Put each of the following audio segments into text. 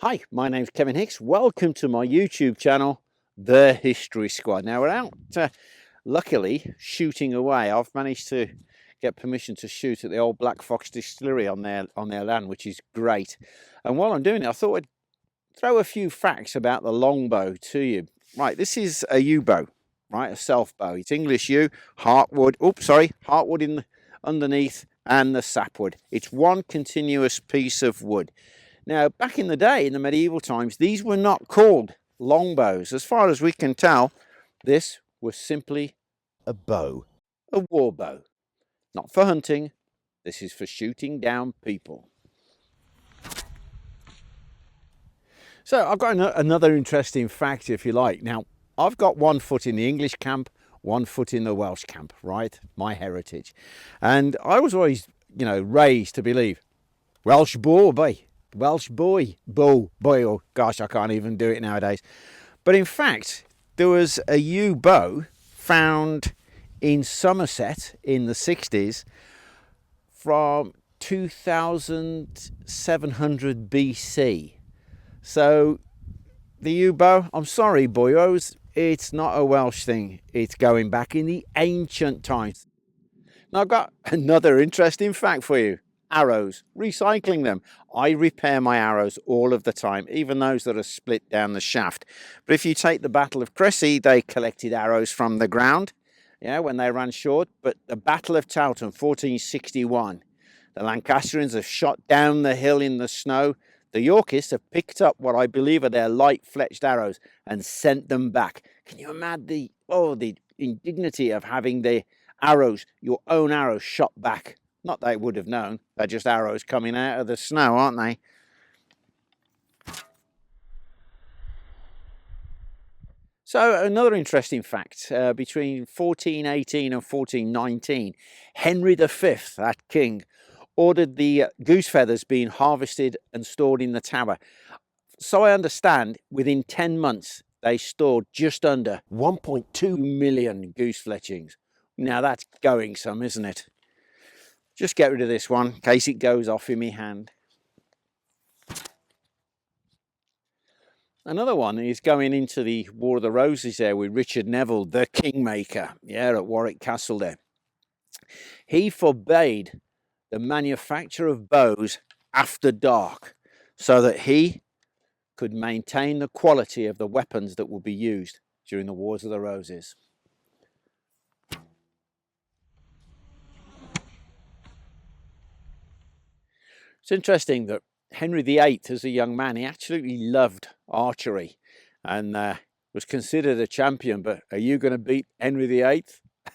Hi, my name's Kevin Hicks. Welcome to my YouTube channel, The History Squad. Now we're out, luckily, shooting away. I've managed to get permission to shoot at the old Black Fox distillery on their land, which is great. And while I'm doing it, I thought I'd throw a few facts about the longbow to you. Right, this is a yew bow, right, a self bow. It's English yew, heartwood. Oops, sorry, heartwood underneath, and the sapwood. It's one continuous piece of wood. Now, back in the day, in the medieval times, these were not called longbows. As far as we can tell, this was simply a bow, a war bow. Not for hunting, this is for shooting down people. So I've got another interesting fact, if you like. Now, I've got one foot in the English camp, one foot in the Welsh camp, right? My heritage. And I was always, raised to believe Welsh Boy. Welsh Boy, oh gosh, I can't even do it nowadays. But in fact, there was a yew bow found in Somerset in the 60s from 2700 BC. So the yew bow, I'm sorry boyos, it's not a Welsh thing. It's going back in the ancient times. Now I've got another interesting fact for you. Arrows, recycling them. I repair my arrows all of the time, even those that are split down the shaft. But if you take the Battle of Crécy, they collected arrows from the ground, when they ran short. But the Battle of Towton, 1461, the Lancastrians have shot down the hill in the snow. The Yorkists have picked up what I believe are their light-fletched arrows and sent them back. Can you imagine the indignity of having the arrows, your own arrows, shot back? Not they would have known. They're just arrows coming out of the snow, aren't they? So another interesting fact, between 1418 and 1419, Henry V, that king, ordered the goose feathers being harvested and stored in the tower. So I understand, within 10 months, they stored just under 1.2 million goose fletchings. Now that's going some, isn't it? Just get rid of this one in case it goes off in my hand. Another one is going into the War of the Roses there with Richard Neville, the Kingmaker, at Warwick Castle there. He forbade the manufacture of bows after dark so that he could maintain the quality of the weapons that would be used during the Wars of the Roses. It's interesting that Henry VIII, as a young man, he absolutely loved archery and was considered a champion. But are you going to beat Henry VIII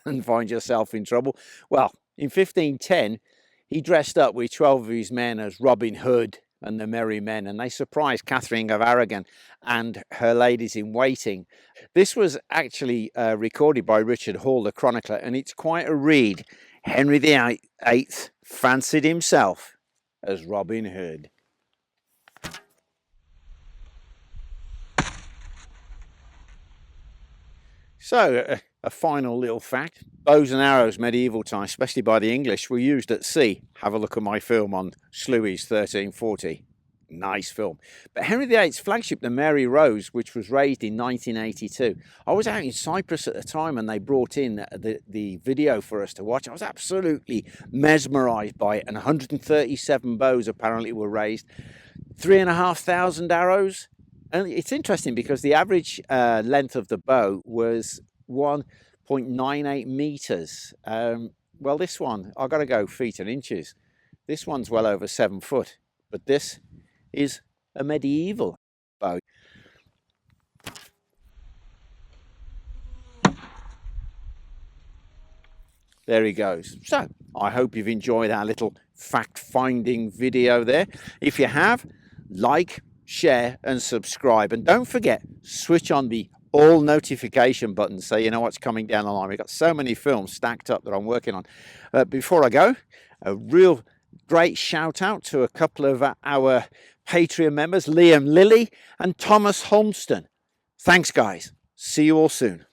and find yourself in trouble? Well, in 1510, he dressed up with 12 of his men as Robin Hood and the Merry Men, and they surprised Catherine of Aragon and her ladies in waiting. This was actually recorded by Richard Hall, the chronicler, and it's quite a read. Henry VIII fancied himself as Robin Hood. So, a final little fact. Bows and arrows, medieval times, especially by the English, were used at sea. Have a look at my film on Sluys 1340. Nice film. But Henry VIII's flagship, the Mary Rose, which was raised in 1982. I was out in Cyprus at the time and they brought in the video for us to watch. I was absolutely mesmerised by it. And 137 bows apparently were raised. 3,500 arrows. And it's interesting because the average length of the bow was 1.98 metres. Well, this one, I've got to go feet and inches. This one's well over 7 foot. But this is a medieval bow. There he goes. So I hope you've enjoyed our little fact-finding video there. If you have, like, share and subscribe. And don't forget, switch on the all notification button so you know what's coming down the line. We've got so many films stacked up that I'm working on. Before I go, a real great shout out to a couple of our Patreon members, Liam Lilly and Thomas Holmston. Thanks, guys. See you all soon.